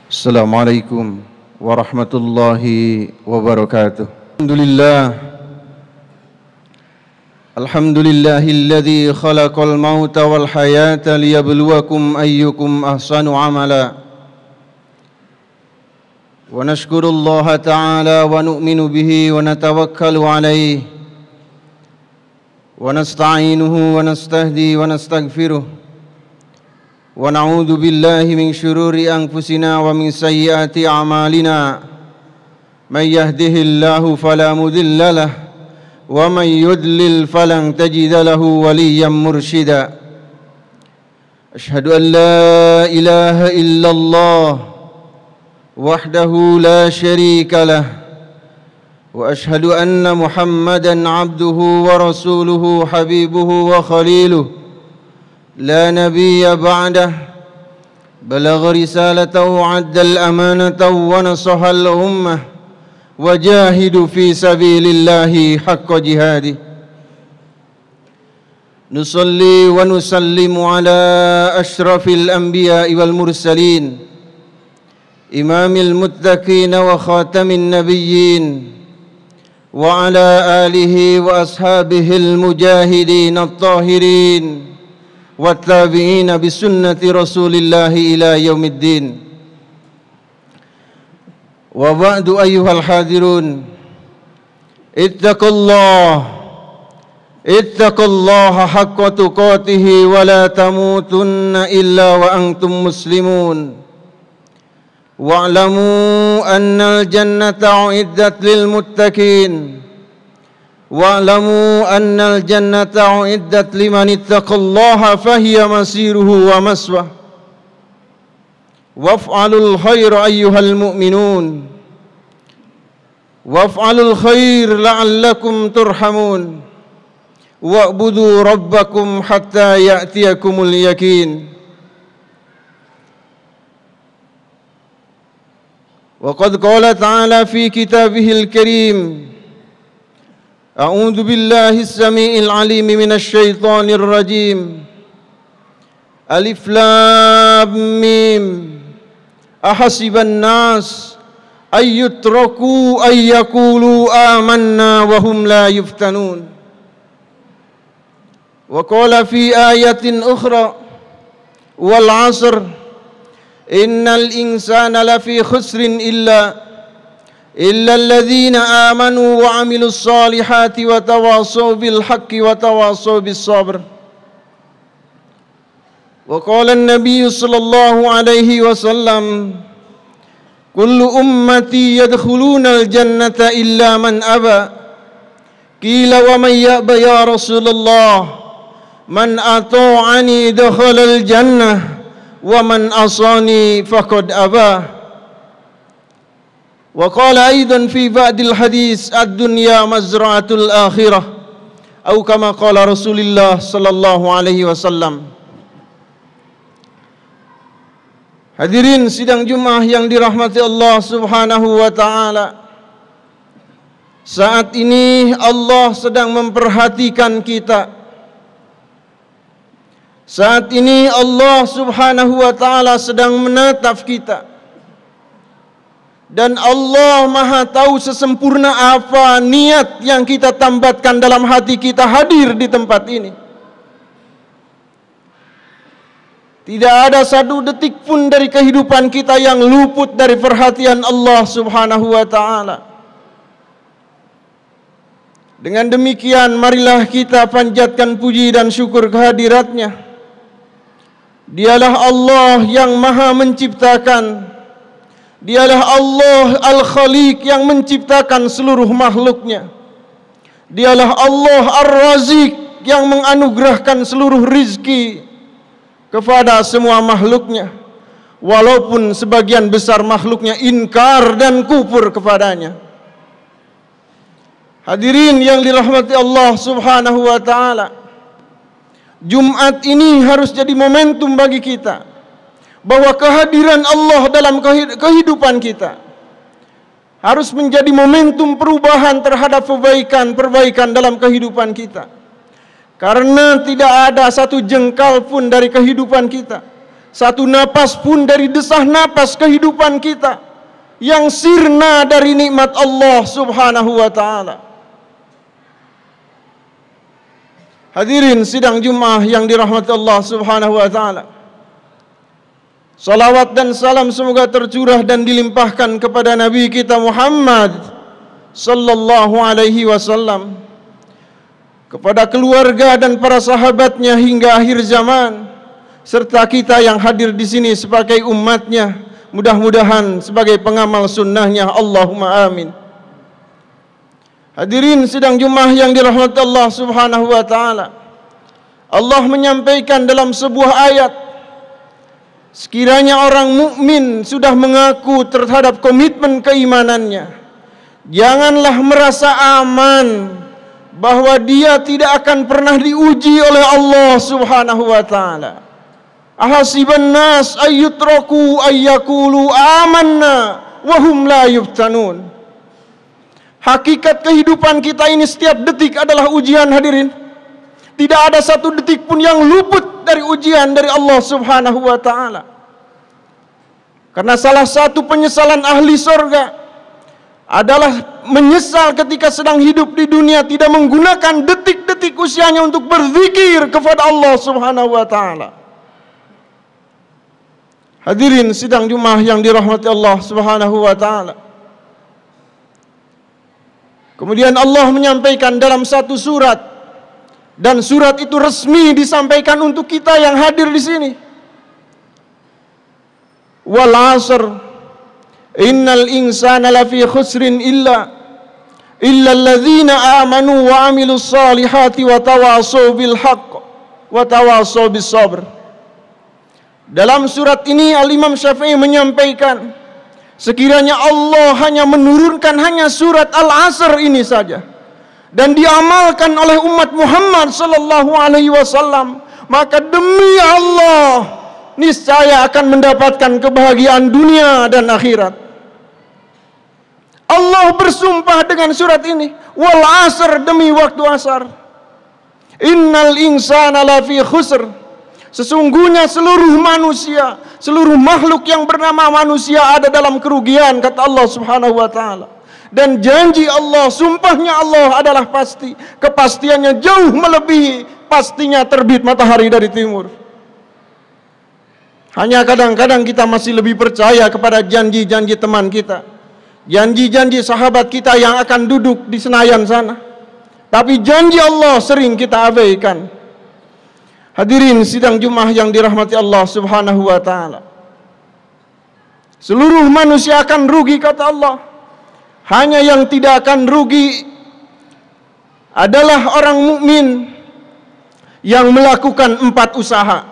Assalamualaikum warahmatullahi wabarakatuh. Alhamdulillahilladzi khalaqal mauta wal hayata liyabluwakum ayyukum ahsanu amala. Wa nashkurullaha ta'ala wa nu'minu bihi wa natawakkalu alayhi wa nasta'inuhu wa nastahdi wa nastaghfiruh. Wa na'udzu billahi min syururi anfusina wa min sayyiati a'malina. May yahdihillahu fala mudilla lahu wa may yudlil falan tajida lahu waliyyan mursyida. Asyhadu an la ilaha illallah wahdahu la syarika lah wa asyhadu anna Muhammadan abduhu wa rasuluhu habibuhu wa khaliluhu لا نبي بعده بلغ رسالته وعد الأمانة ونصح الأمة وجاهد في سبيل الله حق جهاده نصلي ونسلم على أشرف الأنبياء والمرسلين إمام المتقين وخاتم النبيين وعلى آله وأصحابه المجاهدين الطاهرين والتابعين بسنة رسول الله إلى يوم الدين. وبعد أيها الحاضرون اتقوا الله حق تقاته ولا تموتن إلا وأنتم مسلمون واعلموا أن الجنة أعدت للمتقين واعلموا أن الجنة أعدت لمن اتقى الله فهي مسيره ومثواه وافعلوا الخير أيها المؤمنون وافعلوا الخير لعلكم ترحمون واعبدوا ربكم حتى يأتيكم اليقين. وقد قال تعالى في كتابه الكريم أعوذ بالله السميع العليم من الشيطان الرجيم ألف لام ميم أحسب الناس أن يتركوا أن يقولوا آمنا وهم لا يفتنون. وقال في آية أخرى والعصر إن الإنسان لفي خسر إلا الذين آمنوا وعملوا الصالحات وتواصوا بالحق وتواصوا بالصبر. وقال النبي صلى الله عليه وسلم كل أمتي يدخلون الجنة إلا من أبى. قيل ومن يأبى يا رسول الله؟ من أطاعني دخل الجنة ومن عصاني فقد أبى. وقال أيضا في بعض الحديث الدنيا مزرعة الآخرة أو كما قال رسول الله صلى الله عليه وسلم. Hadirin sidang Jumat yang dirahmati Allah Subhanahu wa taala. Saat ini Allah sedang memperhatikan kita. Saat ini Allah Subhanahu wa taala sedang menatap kita. Dan Allah Maha tahu sesempurna apa niat yang kita tambatkan dalam hati kita hadir di tempat ini. Tidak ada satu detik pun dari kehidupan kita yang luput dari perhatian Allah Subhanahu wa taala. Dengan demikian marilah kita panjatkan puji dan syukur kehadiratnya. Dialah Allah yang Maha menciptakan. Dialah Allah Al-Khaliq yang menciptakan seluruh makhluknya. Dialah Allah Ar-Razik yang menganugerahkan seluruh rizki kepada semua makhluknya. Walaupun sebagian besar makhluknya inkar dan kufur kepadanya. Hadirin yang dirahmati Allah Subhanahu wa taala. Jumat ini harus jadi momentum bagi kita bahwa kehadiran Allah dalam kehidupan kita harus menjadi momentum perubahan terhadap perbaikan dalam kehidupan kita. Karena tidak ada satu jengkal pun dari kehidupan kita satu napas pun dari desah napas kehidupan kita yang sirna dari nikmat Allah Subhanahu wa taala. Hadirin sidang Jumat yang dirahmati Allah Subhanahu wa taala. Salawat dan salam semoga tercurah dan dilimpahkan kepada Nabi kita Muhammad sallallahu alaihi wasallam, kepada keluarga dan para sahabatnya hingga akhir zaman, serta kita yang hadir di sini sebagai umatnya, mudah-mudahan sebagai pengamal sunnahnya. Allahumma amin. Hadirin sidang Jumat yang dirahmati Allah Subhanahu wa taala. Allah menyampaikan dalam sebuah ayat, sekiranya orang mukmin sudah mengaku terhadap komitmen keimanannya, janganlah merasa aman bahwa dia tidak akan pernah diuji oleh Allah Subhanahu wa taala. Ahasiban nas ayyutraku ayyakulu amanna wa hum la yuftanun. Hakikat kehidupan kita ini setiap detik adalah ujian, hadirin. Tidak ada satu detik pun yang luput dari ujian dari Allah Subhanahu wa taala. Karena salah satu penyesalan ahli surga adalah menyesal ketika sedang hidup di dunia tidak menggunakan detik-detik usianya untuk berzikir kepada Allah Subhanahu wa taala. Hadirin sidang Jumat yang dirahmati Allah Subhanahu wa taala. Kemudian Allah menyampaikan dalam satu surat, dan surat itu resmi disampaikan untuk kita yang hadir di sini. Wal 'asr innal insana lafi khusrin illa alladzina amanu wa 'amilus solihati wa tawassaw bil haqq wa tawassaw bis sabr. Dalam surat ini Al-Imam Syafi'i menyampaikan, sekiranya Allah hanya menurunkan hanya surat Al-Asr ini saja dan diamalkan oleh umat Muhammad sallallahu alaihi wasallam, maka demi Allah niscaya akan mendapatkan kebahagiaan dunia dan akhirat. Allah bersumpah dengan surat ini, wal 'asr, demi waktu asar. Innal insana lafi khusr. Sesungguhnya seluruh manusia, seluruh makhluk yang bernama manusia ada dalam kerugian, kata Allah Subhanahu wa taala. Dan janji Allah, sumpahnya Allah adalah pasti. Kepastiannya jauh melebihi pastinya terbit matahari dari timur. Hanya kadang-kadang kita masih lebih percaya kepada janji-janji teman kita, janji-janji sahabat kita yang akan duduk di Senayan sana. Tapi janji Allah sering kita abaikan. Hadirin sidang Jumat yang dirahmati Allah Subhanahu wa taala. Seluruh manusia akan rugi, kata Allah. Hanya yang tidak akan rugi adalah orang mukmin yang melakukan 4 usaha,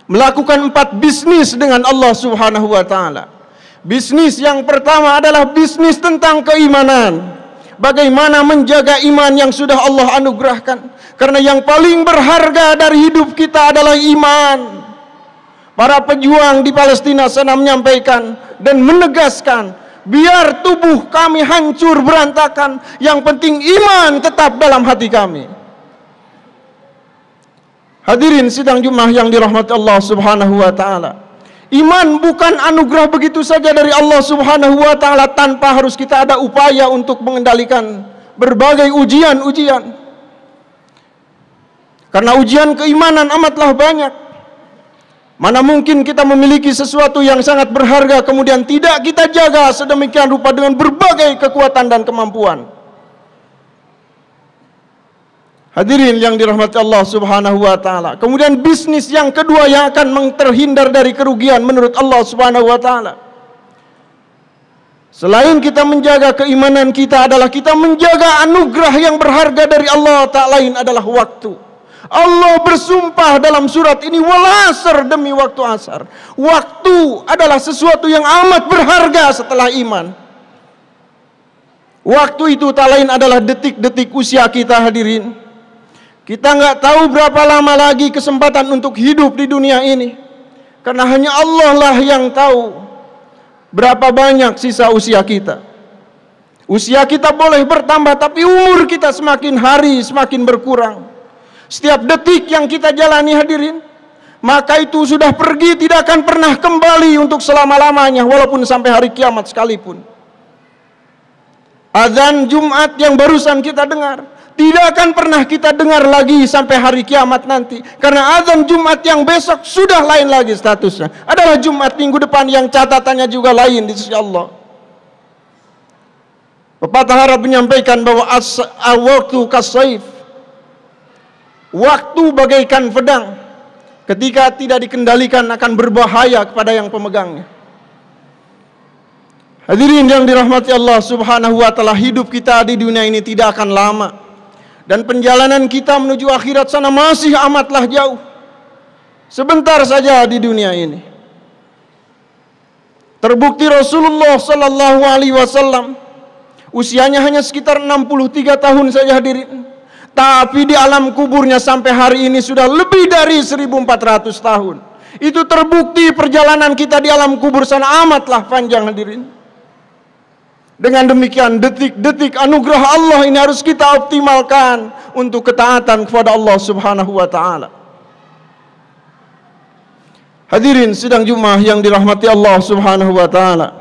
melakukan 4 bisnis dengan Allah Subhanahu wa taala. Bisnis yang pertama adalah bisnis tentang keimanan. Bagaimana menjaga iman yang sudah Allah anugerahkan. Karena yang paling berharga dari hidup kita adalah iman. Para pejuang di Palestina sana menyampaikan dan menegaskan, biar tubuh kami hancur berantakan, yang penting iman tetap dalam hati kami. Hadirin sidang Jumat yang dirahmati Allah Subhanahu wa taala. Iman bukan anugerah begitu saja dari Allah Subhanahu wa taala tanpa harus kita ada upaya untuk mengendalikan berbagai ujian-ujian. Karena ujian keimanan amatlah banyak. Mana mungkin kita memiliki sesuatu yang sangat berharga kemudian tidak kita jaga sedemikian rupa dengan berbagai kekuatan dan kemampuan. Hadirin yang dirahmati Allah Subhanahu wa taala. Kemudian bisnis yang kedua yang akan terhindar dari kerugian menurut Allah Subhanahu wa taala, selain kita menjaga keimanan kita, adalah kita menjaga anugerah yang berharga dari Allah, tak lain adalah waktu. Allah bersumpah dalam surat ini, wal 'asr, demi waktu asar. Waktu adalah sesuatu yang amat berharga setelah iman. Waktu itu tak lain adalah detik-detik usia kita, hadirin. Kita nggak tahu berapa lama lagi kesempatan untuk hidup di dunia ini. Karena hanya Allah lah yang tahu berapa banyak sisa usia kita. Usia kita boleh bertambah, tapi umur kita semakin hari semakin berkurang. Setiap detik yang kita jalani, hadirin, maka itu sudah pergi, tidak akan pernah kembali untuk selama-lamanya, walaupun sampai hari kiamat sekalipun. Azan Jumat yang barusan kita dengar tidak akan pernah kita dengar lagi sampai hari kiamat nanti, karena azan Jumat yang besok sudah lain lagi statusnya, adalah Jumat minggu depan yang catatannya juga lain di sisi Allah. Pepatah Arab menyampaikan bahwa waktu kasayf, waktu bagaikan pedang, ketika tidak dikendalikan akan berbahaya kepada yang pemegangnya. Hadirin yang dirahmati Allah Subhanahu wa taala, hidup kita di dunia ini tidak akan lama, dan perjalanan kita menuju akhirat sana masih amatlah jauh. Sebentar saja di dunia ini. Terbukti Rasulullah sallallahu alaihi wasallam usianya hanya sekitar 63 tahun saja hadirin, tapi di alam kuburnya sampai hari ini sudah lebih dari 1400 tahun. Itu terbukti perjalanan kita di alam kubur sana amatlah panjang hadirin. Dengan demikian detik-detik anugerah Allah ini harus kita optimalkan untuk ketaatan kepada Allah Subhanahu wa taala. Hadirin sidang Jumat yang dirahmati Allah Subhanahu wa taala.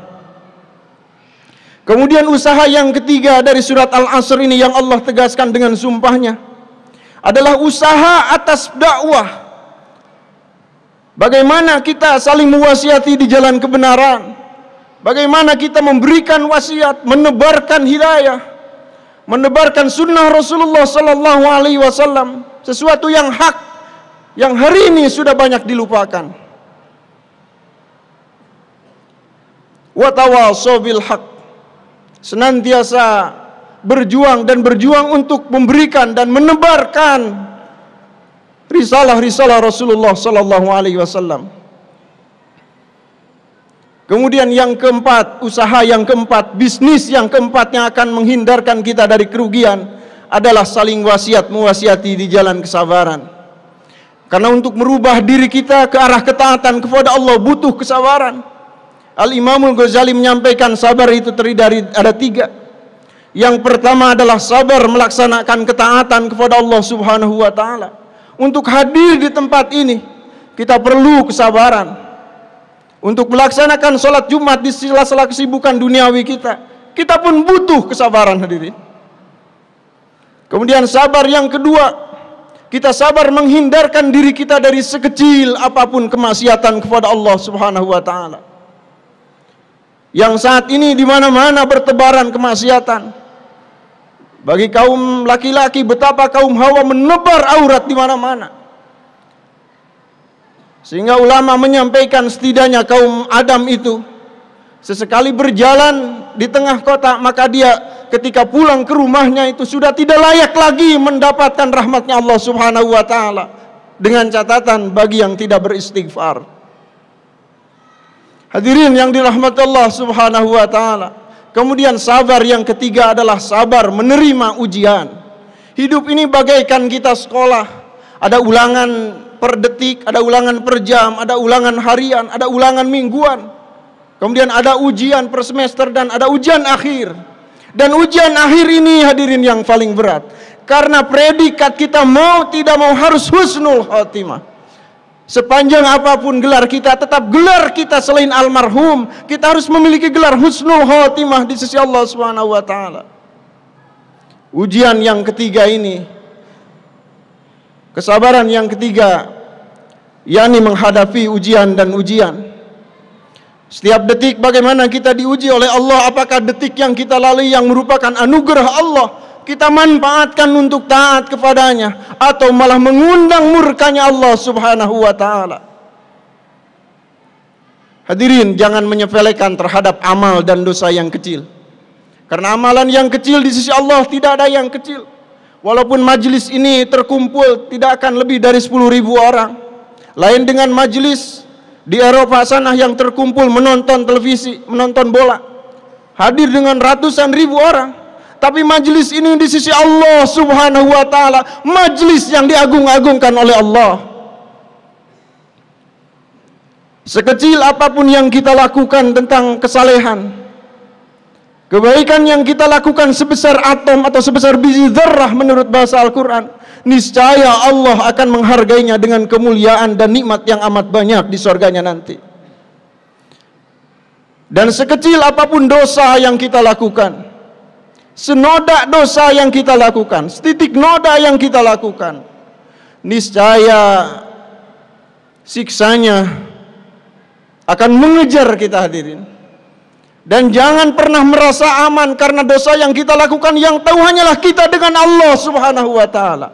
Kemudian usaha yang ketiga dari surat Al-Asr ini yang Allah tegaskan dengan sumpahnya adalah usaha atas dakwah. Bagaimana kita saling mewasiati di jalan kebenaran, bagaimana kita memberikan wasiat, menebarkan hidayah, menebarkan sunnah Rasulullah sallallahu alaihi wasallam, sesuatu yang hak yang hari ini sudah banyak dilupakan. Wa tawassaw bil haq, senantiasa berjuang untuk memberikan dan menebarkan risalah-risalah Rasulullah sallallahu alaihi wasallam. Kemudian yang keempat, usaha yang keempat, bisnis yang keempat yang akan menghindarkan kita dari kerugian adalah saling mewasiati di jalan kesabaran. Karena untuk merubah diri kita ke arah ketaatan kepada Allah butuh kesabaran. Al-Imamul Ghazali menyampaikan sabar itu terdiri dari ada 3. Yang pertama adalah sabar melaksanakan ketaatan kepada Allah Subhanahu wa taala. Untuk hadir di tempat ini kita perlu kesabaran. Untuk melaksanakan sholat Jumat di sela-sela kesibukan duniawi kita pun butuh kesabaran hadirin. Kemudian sabar yang kedua, kita sabar menghindarkan diri kita dari sekecil apapun kemaksiatan kepada Allah Subhanahu wa taala. Yang saat ini di mana-mana bertebaran kemaksiatan. Bagi kaum laki-laki, betapa kaum Hawa menebar aurat di mana-mana. Sehingga ulama menyampaikan setidaknya kaum Adam itu sesekali berjalan di tengah kota, maka dia ketika pulang ke rumahnya itu sudah tidak layak lagi mendapatkan rahmatnya Allah Subhanahu wa taala, dengan catatan bagi yang tidak beristighfar. Hadirin yang dirahmati Allah Subhanahu wa taala. Kemudian sabar yang ketiga adalah sabar menerima ujian. Hidup ini bagaikan kita sekolah. Ada ulangan per detik, ada ulangan per jam, ada ulangan harian, ada ulangan mingguan. Kemudian ada ujian per semester dan ada ujian akhir. Dan ujian akhir ini hadirin yang paling berat. Karena predikat kita mau tidak mau harus husnul khotimah. Sepanjang apapun gelar kita, tetap gelar kita selain almarhum, kita harus memiliki gelar husnul khotimah di sisi Allah Subhanahu wa taala. Ujian yang ketiga ini, kesabaran yang ketiga, yakni menghadapi ujian dan ujian. Setiap detik bagaimana kita diuji oleh Allah, apakah detik yang kita lalui yang merupakan anugerah Allah kita manfaatkan untuk taat kepadanya, atau malah mengundang murkanya Allah Subhanahu wa taala. Hadirin, jangan menyepelekan terhadap amal dan dosa yang kecil. Karena amalan yang kecil di sisi Allah tidak ada yang kecil. Walaupun majelis ini terkumpul tidak akan lebih dari 10.000 orang. Lain dengan majelis di Eropa sana yang terkumpul menonton televisi, menonton bola. Hadir dengan ratusan ribu orang. Tapi majelis ini di sisi Allah Subhanahu wa taala, majelis yang diagung-agungkan oleh Allah. Sekecil apapun yang kita lakukan tentang kesalehan, kebaikan yang kita lakukan sebesar atom atau sebesar biji dzarrah menurut bahasa Al-Quran, niscaya Allah akan menghargainya dengan kemuliaan dan nikmat yang amat banyak di surganya nanti. Dan sekecil apapun dosa yang kita lakukan, senoda dosa yang kita lakukan, setitik noda yang kita lakukan, niscaya siksanya akan mengejar kita, hadirin. Dan jangan pernah merasa aman karena dosa yang kita lakukan, yang tahu hanyalah kita dengan Allah Subhanahu wa taala.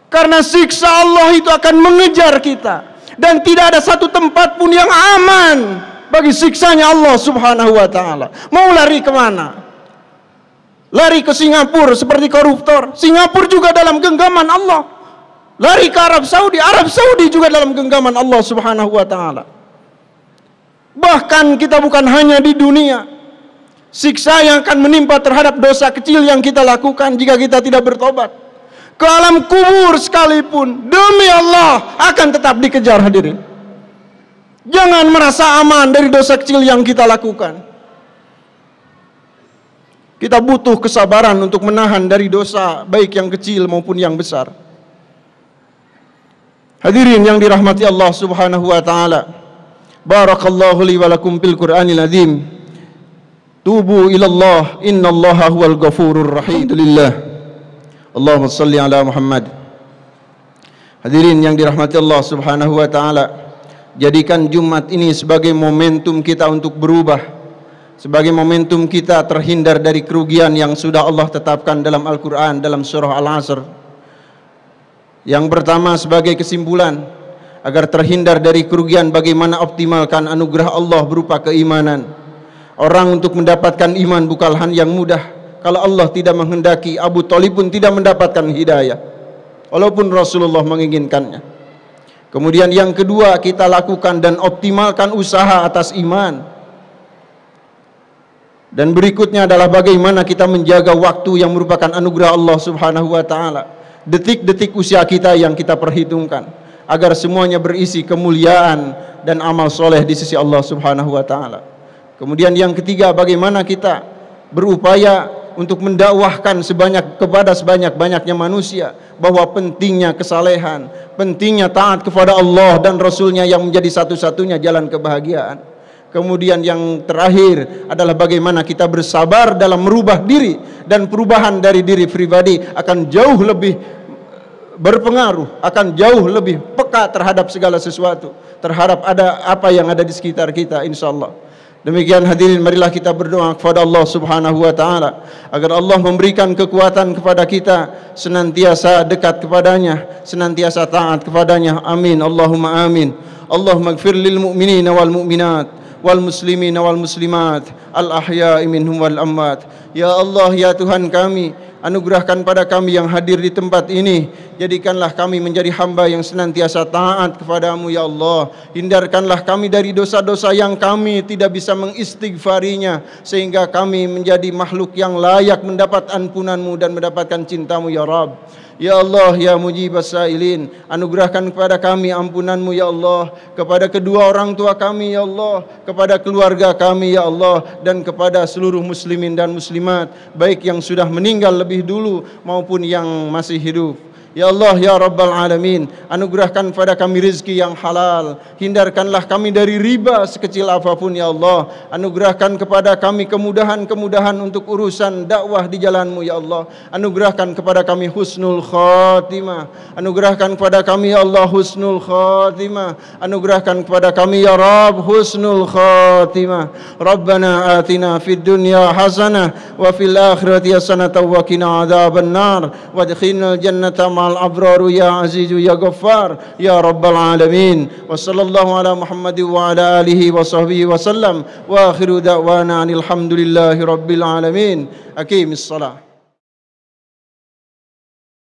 Karena siksa Allah itu akan mengejar kita, dan tidak ada satu tempat pun yang aman bagi siksanya Allah Subhanahu wa taala. Mau lari kemana? Lari ke Singapura seperti koruptor, Singapura juga dalam genggaman Allah. Lari ke Arab Saudi juga dalam genggaman Allah Subhanahu wa taala. Bahkan kita bukan hanya di dunia, siksa yang akan menimpa terhadap dosa kecil yang kita lakukan jika kita tidak bertobat, ke alam kubur sekalipun, demi Allah akan tetap dikejar, hadirin. Jangan merasa aman dari dosa kecil yang kita lakukan. Kita butuh kesabaran untuk menahan dari dosa, baik yang kecil maupun yang besar. Hadirin yang dirahmati Allah Subhanahu wa taala, barakallahu li wa lakum fil Qur'anil azim. Tubu ilallah, innallaha huwal ghafurur rahim. Alhamdulillah. Allahumma salli ala Muhammad. Hadirin yang dirahmati Allah Subhanahu wa taala, jadikan Jumat ini sebagai momentum kita untuk berubah, sebagai momentum kita terhindar dari kerugian yang sudah Allah tetapkan dalam Al-Qur'an dalam surah Al-Asr. Yang pertama, sebagai kesimpulan, agar terhindar dari kerugian, bagaimana optimalkan anugerah Allah berupa keimanan. Orang untuk mendapatkan iman bukan hal yang mudah. Kalau Allah tidak menghendaki, Abu Thalib pun tidak mendapatkan hidayah, walaupun Rasulullah menginginkannya. Kemudian yang kedua, kita lakukan dan optimalkan usaha atas iman. Dan berikutnya adalah bagaimana kita menjaga waktu yang merupakan anugerah Allah Subhanahu wa taala. Detik-detik usia kita yang kita perhitungkan, agar semuanya berisi kemuliaan dan amal soleh di sisi Allah Subhanahu wa taala. Kemudian yang ketiga, bagaimana kita berupaya untuk mendakwahkan kepada sebanyak-banyaknya manusia bahwa pentingnya kesalehan, pentingnya taat kepada Allah dan Rasulnya yang menjadi satu-satunya jalan kebahagiaan. Kemudian yang terakhir adalah bagaimana kita bersabar dalam merubah diri, dan perubahan dari diri pribadi akan jauh lebih berpengaruh, akan jauh lebih peka terhadap segala sesuatu, terhadap apa yang ada di sekitar kita, insyaallah. Demikian hadirin, marilah kita berdoa kepada Allah Subhanahu wa taala agar Allah memberikan kekuatan kepada kita senantiasa dekat kepadanya, senantiasa taat kepadanya. Amin, Allahumma amin. Allahumma ighfir lil mu'minina wal mu'minat wal muslimina wal muslimat al ahya'i minhum wal amwat. Ya Allah, ya Tuhan kami, anugerahkan pada kami yang hadir di tempat ini, jadikanlah kami menjadi hamba yang senantiasa taat kepadamu ya Allah. Hindarkanlah kami dari dosa-dosa yang kami tidak bisa mengistighfarinya, sehingga kami menjadi makhluk yang layak mendapat ampunanmu dan mendapatkan cintamu ya Rabb. Ya Allah, ya mujibas sailin, anugerahkan kepada kami ampunanmu ya Allah, kepada kedua orang tua kami ya Allah, kepada keluarga kami ya Allah, dan kepada seluruh muslimin dan muslimat, baik yang sudah meninggal lebih dulu maupun yang masih hidup. Ya Allah, ya Rabbal Alamin, anugerahkan pada kami rezeki yang halal, hindarkanlah kami dari riba sekecil apapun ya Allah. Anugerahkan kepada kami kemudahan-kemudahan untuk urusan dakwah di jalan-Mu ya Allah. Anugerahkan kepada kami husnul khatimah, anugerahkan kepada kami ya Allah husnul khatimah, anugerahkan kepada kami ya Rabb husnul khatimah. Rabbana atina fid dunya hasanah wa fil akhirati hasanah wa qina adzaban nar wadkhilnal jannata al-abraru ya azizu ya ghaffar ya rabbal alamin. Wa sallallahu ala Muhammad wa ala alihi wa sahbihi wa sallam wa akhiru da'wana alhamdulillahi rabbil alamin. Aqimis salah.